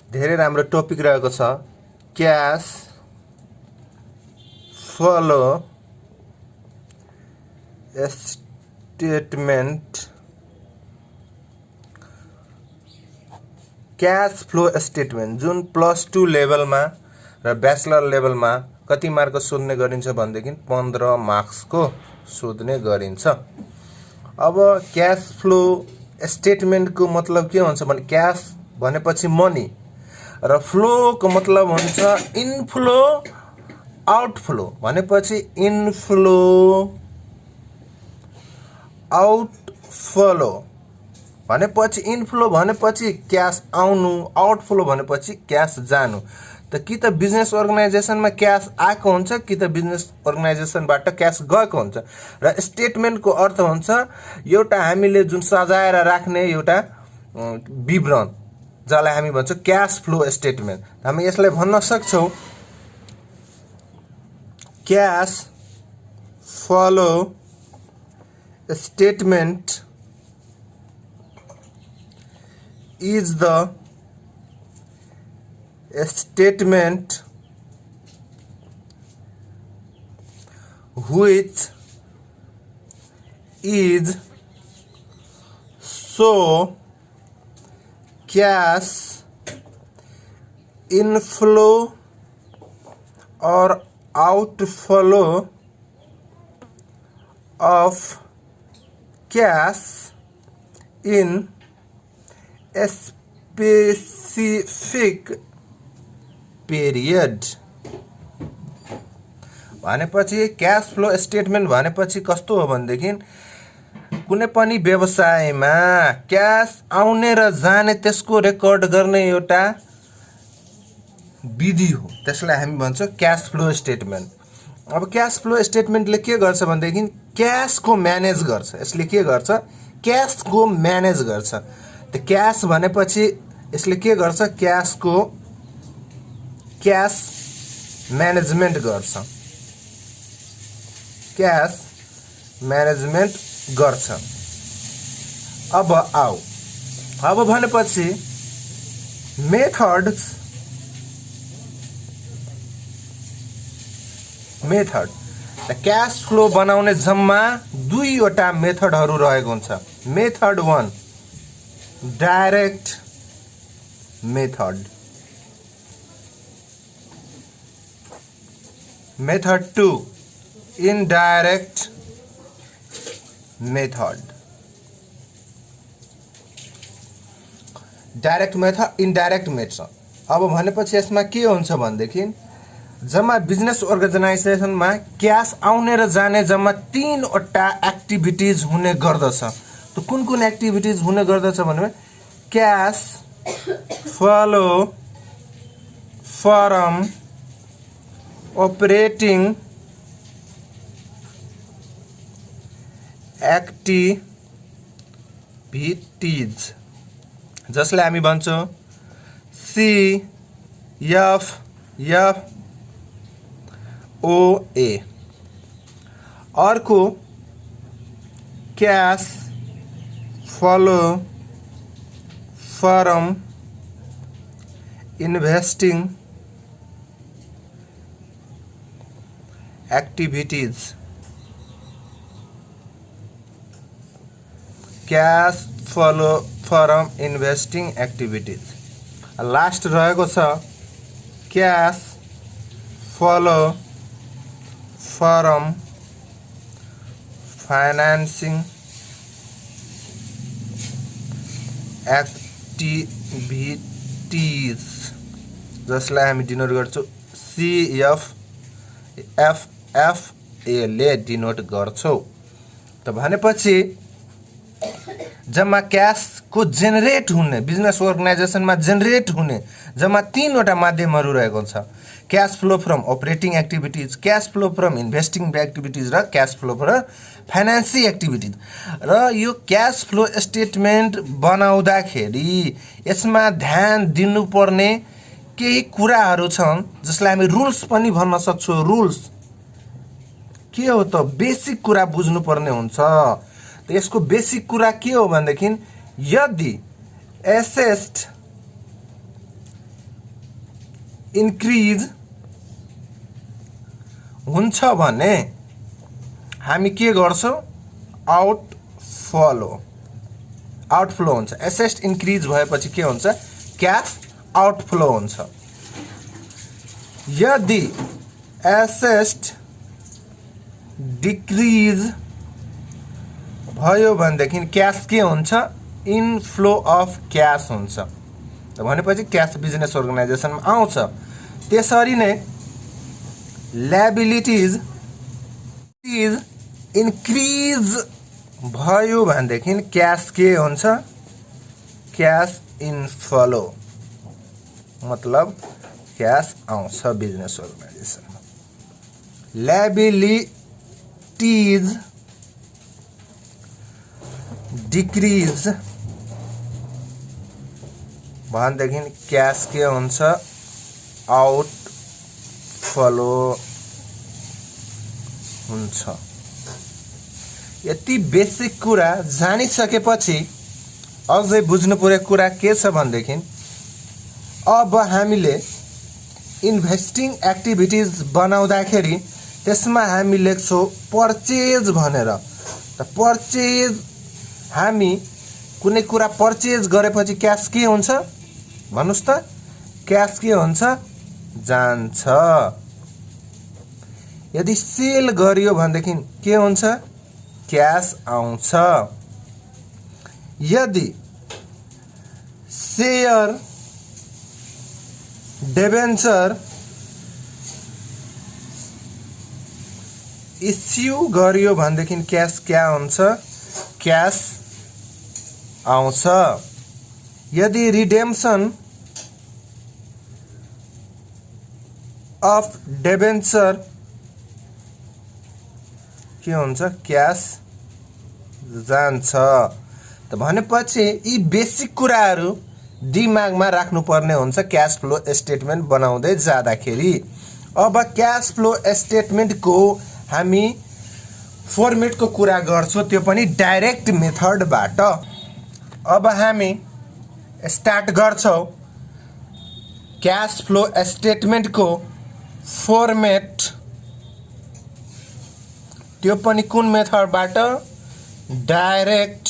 धेरै राम्रो टपिक रहेको छ cash flow statement. Cash flow statement जुन +2 लेभलमा र ब्याचलर लेभलमा कति मार्क सोध्ने गरिन्छ भनेदेखि 15 मार्क्सको सोध्ने गरिन्छ। अब क्याश फ्लो स्टेटमेन्टको मतलब के हुन्छ भने क्याश भनेपछि मनी र फ्लोको मतलब हुन्छ इनफ्लो आउटफ्लो भनेपछि इनफ्लो आउटफ्लो भनेपछि इनफ्लो भनेपछि क्याश आउनु, आउटफ्लो भनेपछि क्याश जानु। त कि त बिजनेस अर्गनाइजेसनमा क्याश आएको हुन्छ कि त बिजनेस अर्गनाइजेसनबाट क्याश गएको हुन्छ। र स्टेटमेन्टको अर्थ हुन्छ एउटा हामीले जुन सजाएर राख्ने एउटा विवरण जसलाई हामी भन्छौँ क्याश फ्लो स्टेटमेन्ट। हामी यसलाई भन्न सक्छौँ cash flow statement is the statement which is so cash inflow or outflow of cash in specific period. भनेपछि क्याश फ्लो स्टेटमेन्ट भनेपछि कस्तो हो भनेदेखि कुनै पनि व्यवसायमा क्याश आउने र जाने त्यसको रेकर्ड गर्ने एउटा विधि हो। त्यसलाई हामी भन्छौँ क्याश फ्लो स्टेटमेन्ट। अब क्याश फ्लो स्टेटमेन्टले के गर्छ भनेदेखि क्याशको म्यानेज गर्छ। यसले के गर्छ? क्याशको म्यानेज गर्छ। त क्याश भनेपछि यसले के गर्छ? क्याश म्यानेजमेन्ट गर्छ। क्याश म्यानेजमेन्ट गर्छ। अब आऊ, अब भनेपछि मेथड त क्याश फ्लो बनाउने जम्मा 2वटा मेथडहरू रहेको हुन्छ। Method 1 direct method, method 2 indirect method. Direct method, indirect method. अब भनेपछि यसमा के हुन्छ भनेदेखि जम्मा बिजनेस अर्गनाइजेसनमा क्याश आउने र जाने जम्मा 3वटा एक्टिभिटिज हुने गर्दछ। त कुन कुन एक्टिभिटिज हुने गर्दछ भने cash flow from operating activities जसलाई हामी भन्छौँ CFFOA। अर्को cash flow from investing activities, cash flow from investing activities. Last रहेको छ cash flow from financing activities जसलाई हामी डिनोट गर्छौँ CFFA ले डिनोट गर्छौँ। त भनेपछि जम्मा क्याशको जेनेरेट हुने बिजनेस अर्गनाइजेसनमा जेनेरेट हुने जम्मा 3वटा माध्यमहरू रहेको छ। Cash flow from operating activities, cash flow from investing activities र cash flow from financing activities. र यो क्याश फ्लो स्टेटमेन्ट बनाउँदाखेरि यसमा ध्यान दिनुपर्ने केही कुराहरू छन् जसलाई हामी रुल्स पनि भन्न सक्छौँ। रुल्स के हो त? बेसिक कुरा बुझ्नुपर्ने हुन्छ। त यसको बेसिक कुरा के हो भनेदेखि यदि एसेट इन्क्रिज हुन्छ भने हामी के गर्छौं आउटफ्लो हुन्छ। एसेट इन्क्रिज भएपछि के हुन्छ क्याश आउटफ्लो हुन्छ। यदि एसेट डिक्रिज भयो भनेदेखि क्याश के हुन्छ इनफ्लो अफ क्याश हुन्छ। त भनेपछि क्याश बिजनेस अर्गनाइजेसनमा आउँछ। त्यसरी नै लायबिलिटीज इज इन्क्रिज भयो भनेदेखि क्याश के हुन्छ क्याश इनफ्लो मतलब क्याश आउँछ बिजनेस अर्गनाइजेसनमा। लायबिलिटीज डिक्रिज भनेदेखि क्याश के हुन्छ आउटफ्लो हुन्छ। यति बेसिक कुरा जानिसकेपछि अझै बुझ्नु पर्ने कुरा के छ भनेदेखि अब हामीले इन्भेस्टिङ एक्टिभिटीज बनाउँदाखेरि त्यसमा हामी लेख्छौं पर्चेज भनेर। त पर्चेज हामी कुनै कुरा पर्चेज गरेपछि क्याश के हुन्छ भन्नुस् त क्याश के हुन्छ जान्छ। यदि सेल गरियो भनेदेखि के हुन्छ क्याश आउँछ। यदि शेयर डिबेन्चर इस्यु गरियो भनेदेखि क्याश क्या हुन्छ क्याश आउँछ। यदि रिडेम्सन अफ डिबेन्चर के हुन्छ क्याश जान्छ। त भनेपछि यी बेसिक कुराहरू दिमागमा राख्नुपर्ने हुन्छ क्याश फ्लो स्टेटमेन्ट बनाउँदै जाँदाखेरि। अब क्याश फ्लो स्टेटमेन्टको हामी फर्मेटको कुरा गर्छौं त्यो पनि डाइरेक्ट मेथडबाट। अब हामी स्टार्ट गर्छौं क्याश फ्लो स्टेटमेन्टको फर्मेट त्यो पनि कुन मेथडबाट डाइरेक्ट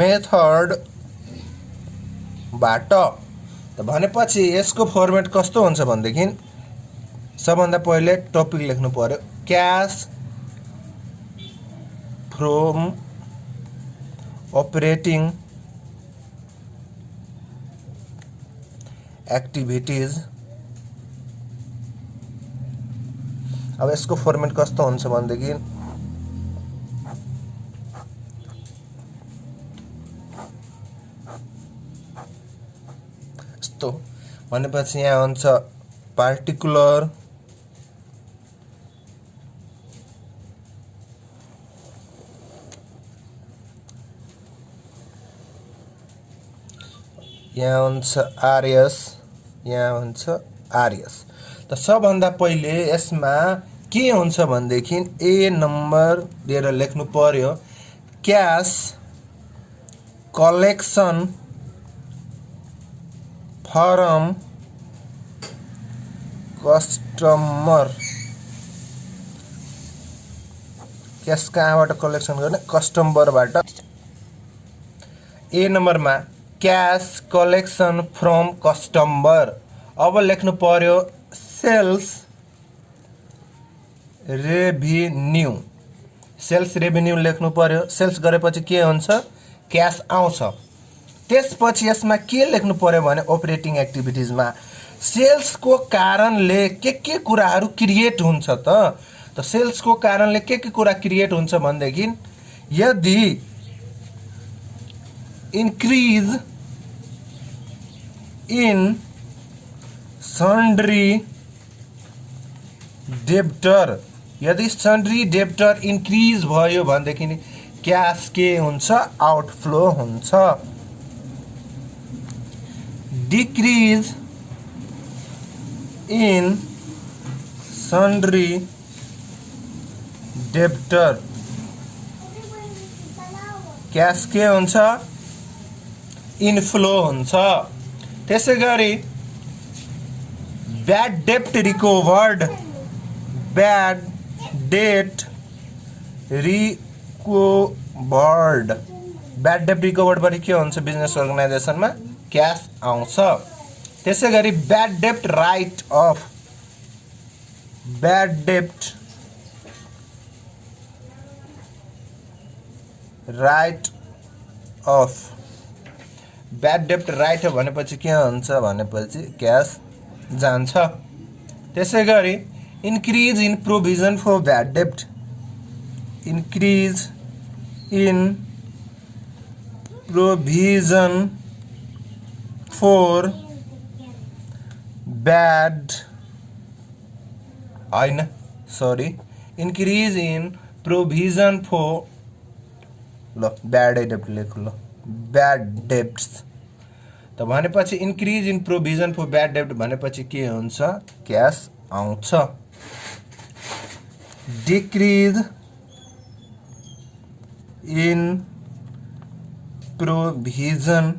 मेथडबाट। त भनेपछि यसको फर्मेट कस्तो हुन्छ भनेदेखि सबभन्दा पहिले टपिक लेख्नु पर्यो क्याश फ्रम अपरेटिङ एक्टिभिटीज। अब यसको फर्मेट कस्तो हुन्छ भनेदेखि यस्तो भनेपछि यहाँ हुन्छ पार्टिकुलर यहाँ हुन्छ आरएस यहाँ हुन्छ आरएस। त सबभन्दा पहिले यसमा के हुन्छ भनेदेखि ए नम्बर दिएर लेख्नु पर्यो cash collection from customer. Cash कहाँबाट कलेक्सन गर्ने कस्टमरबाट। ए नम्बरमा क्याश कलेक्सन फ्रम कस्टमर। अब लेख्नु पर्यो सेल्स रेभिन्यू। सेल्स रेभिन्यू लेख्नु पर्यो। सेल्स गरेपछि के हुन्छ क्याश आउँछ। त्यसपछि यसमा के लेख्नु पर्यो भने अपरेटिङ एक्टिभिटीजमा सेल्सको कारणले के कुराहरू क्रिएट हुन्छ त सेल्सको कारणले के कुरा क्रिएट हुन्छ भनेदेखि यदि इन्क्रिज इन सन्ड्री डेब्टर। यदि सन्ड्री डेब्टर इन्क्रिज भयो भनेदेखि क्याश के हुन्छ आउटफ्लो हुन्छ। Decrease in sundry debtor cash के हुन्छ इनफ्लो हुन्छ। त्यसैगरी ब्याड डेप्ट recovered, bad date recovered, bad डेप्ट रिकभर्डबाट के हुन्छ बिजनेस अर्गनाइजेसनमा क्यास आउँछ। त्यसै गरी bad dept right of, bad dept right of, bad dept right of भनेपछि के हुन्छ भनेपछि क्यास जान्छ। त्यसै गरी increase in provision for bad डेप्ट, increase in provision for bad, होइन sorry, increase in provision for, ल ब्याड डेप्ट लेख्नु, ल ब्याड डेप्ट्स त भनेपछि increase in provision for bad डेप्ट भनेपछि के हुन्छ क्यास आउँछ। Decrease in provision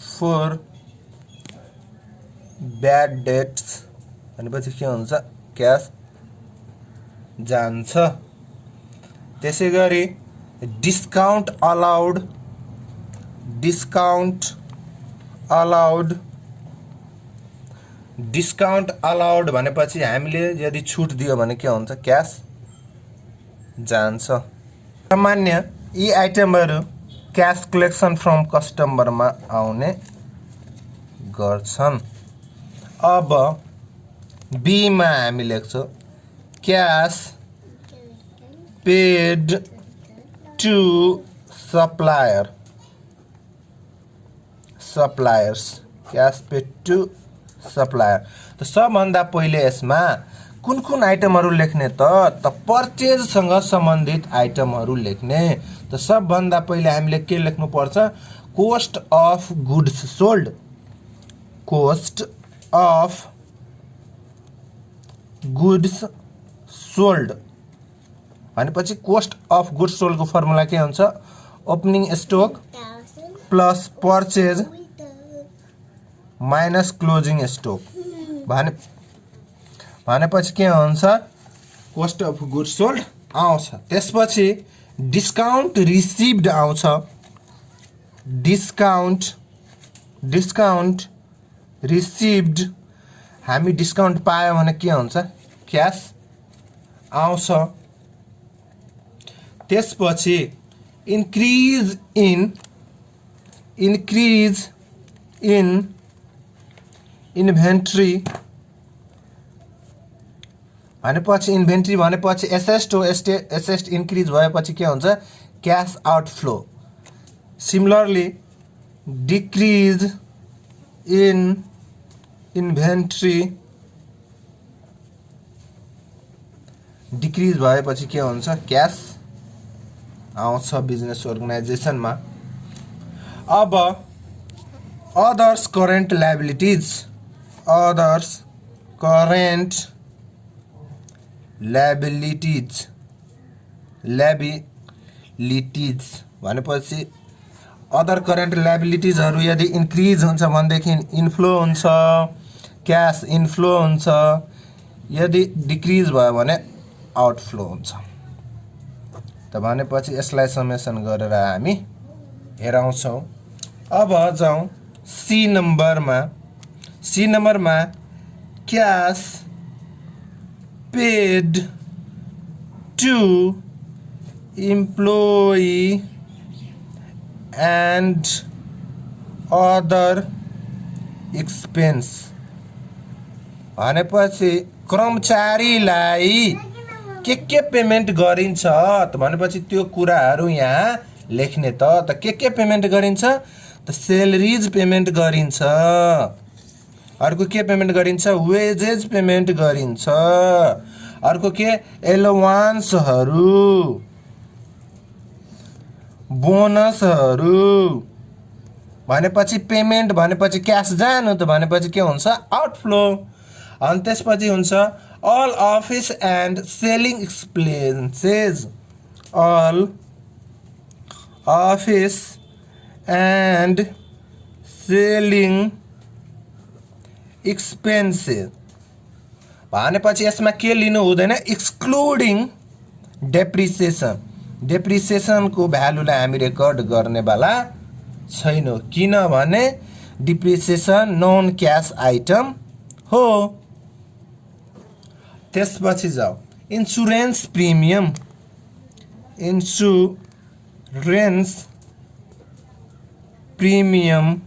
for bad debts भनेपछि के हुन्छ क्यास जान्छ। त्यसै गरी discount allowed, discount allowed, discount allowed भनेपछि हामीले यदि छुट दियो भने के हुन्छ क्यास जान्छ। सामान्य यी आइटमहरू क्यास कलेक्सन फ्रम कस्टमरमा आउने गर्छन्। अब बीमा हामी लेख्छौँ cash paid to supplier, suppliers, cash paid to supplier. त सबभन्दा पहिले यसमा कुन कुन आइटमहरू लेख्ने त पर्चेजसँग सम्बन्धित आइटमहरू लेख्ने। त सबभन्दा पहिले हामीले के लेख्नु पर्छ cost of goods sold, cost of goods sold भनेपछि कोस्ट अफ गुड्स सोल्डको फर्मुला के हुन्छ opening stock plus purchase minus closing stock भनेपछि के हुन्छ कोस्ट अफ गुड्स सोल्ड आउँछ। त्यसपछि डिस्काउन्ट रिसिभ्ड आउँछ, डिस्काउन्ट रिसिभ्ड हामी डिस्काउन्ट पायो भने के हुन्छ क्यास आउँछ। त्यसपछि इन्क्रिज इन इन्भेन्ट्री भनेपछि इन्भेन्ट्री भनेपछि एसेस्ट इन्क्रिज भएपछि के हुन्छ cash outflow. Similarly decrease in inventory decrease भएपछि के हुन्छ क्यास आउँछ बिजनेस अर्गनाइजेसनमा। अब others current liabilities, others current liabilities भनेपछि अदर करेन्ट लायबिलिटीजहरू यदि इन्क्रिज हुन्छ भनेदेखि इन्फ्लो हुन्छ, क्यास इन्फ्लो हुन्छ, यदि डिक्रिज भयो भने आउटफ्लो हुन्छ। त भनेपछि यसलाई समेसन गरेर हामी हेराउँछौँ। अब जाउँ सी नम्बरमा cash paid to employee and other expense भनेपछि कर्मचारीलाई के पेमेन्ट गरिन्छ त भनेपछि त्यो कुराहरू यहाँ लेख्ने त के पेमेन्ट गरिन्छ त सेलरिज पेमेन्ट गरिन्छ, अर्को के पेमेन्ट गरिन्छ वेजेज पेमेन्ट गरिन्छ, अर्को के एलोवान्सहरू बोनसहरू भनेपछि पेमेन्ट भनेपछि क्यास जानु त भनेपछि के हुन्छ आउटफ्लो। अनि त्यसपछि हुन्छ all office and selling expenses, all office and selling expenses भनेपछि यसमा के लिनु हुँदैन, एक्सक्लुडिङ डेप्रिसिएसन। डेप्रिसिएसनको भ्यालुलाई हामी रेकर्ड गर्नेवाला छैनौँ, किनभने डिप्रिसिएसन नन क्यास आइटम हो। त्यसपछि जाऊ insurance premium. Insurance premium,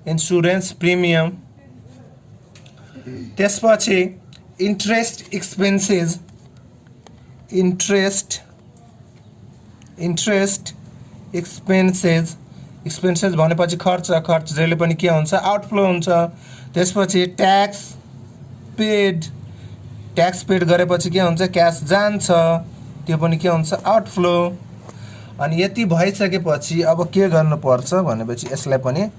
insurance premium. त्यसपछि interest expenses. Interest expenses. Expenses भनेपछि खर्च, खर्च जहिले पनि के हुन्छ, आउटफ्लो हुन्छ। त्यसपछि ट्याक्स पेड। ट्याक्स पेड गरेपछि के हुन्छ, क्यास जान्छ, त्यो पनि के हुन्छ, आउटफ्लो। अनि यति भइसकेपछि अब के गर्नुपर्छ भनेपछि यसलाई पनि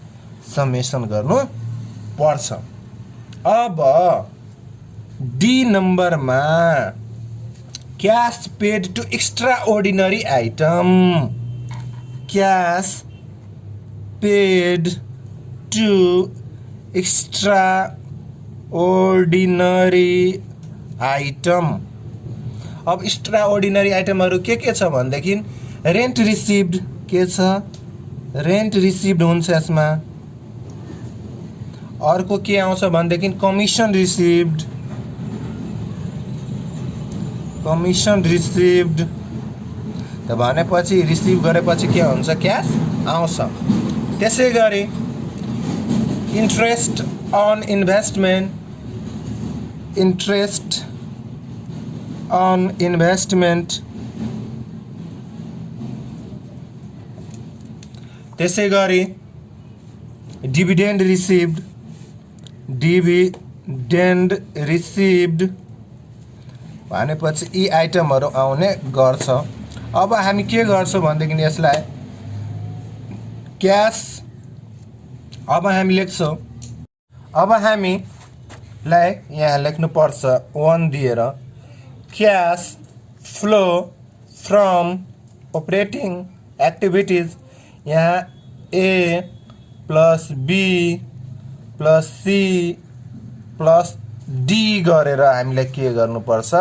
समेसन गर्नु पर्छ। अब डी नम्बरमा cash paid to extraordinary item. Cash paid to extraordinary item. अब एक्स्ट्रा ऑर्डिनरी आइटमहरु के छ भनेदेखि रेन्ट रिसिभ्ड के छ, रेन्ट रिसिभ्ड हुन्छ यसमा। अर्को के आउँछ भनेदेखि कमिसन रिसिभ्ड। कमिसन रिसिभ्ड त भनेपछि रिसिभ गरेपछि के हुन्छ, क्यास आउँछ। त्यसै गरी interest on investment. Interest on investment. त्यसै गरी डिभिडेन्ड रिसिभ्ड। डिभिडेन्ड रिसिभ्ड भनेपछि यी आइटमहरु आउने गर्छ। अब हामी के गर्छौं भनेदेखि यसलाई क्याश, अब हामी लेख्छौं, अब हामीलाई यहाँ लेख्नु पर्छ 1 दिएर cash flow from operating activities. यहाँ A plus B plus C plus D गरेर हामीलाई के गर्नुपर्छ,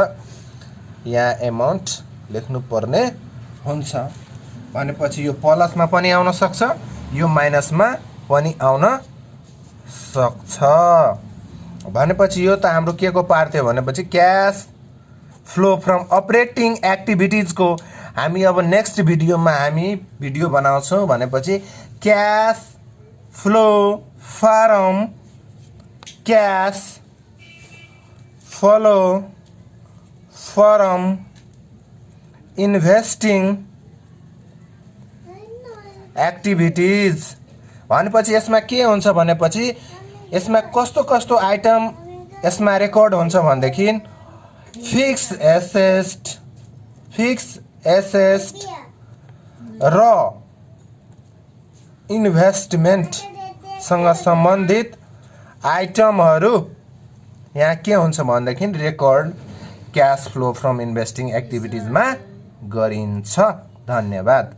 यहाँ एमाउन्ट लेख्नु पर्ने हुन्छ। भनेपछि यो प्लसमा पनि आउन सक्छ, यो माइनसमा पनि आउन सक्छ। भनेपछि यो त हाम्रो के को पार्ट थियो भनेपछि cash flow from operating activities को हामी अब नेक्स्ट भिडियोमा हामी भिडियो बनाउँछौं। भनेपछि cash flow from cash flow from investing activities भनेपछि यसमा के हुन्छ भनेपछि यसमा कस्तो कस्तो आइटम यसमा रेकर्ड हुन्छ भनेदेखि फिक्स एसेट र इन्भेस्टमेन्ट सँग सम्बन्धित आइटमहरु यहाँ के हुन्छ भनेदेखि record cash flow from investing एक्टिभिटीजमा गरिन्छ। धन्यवाद।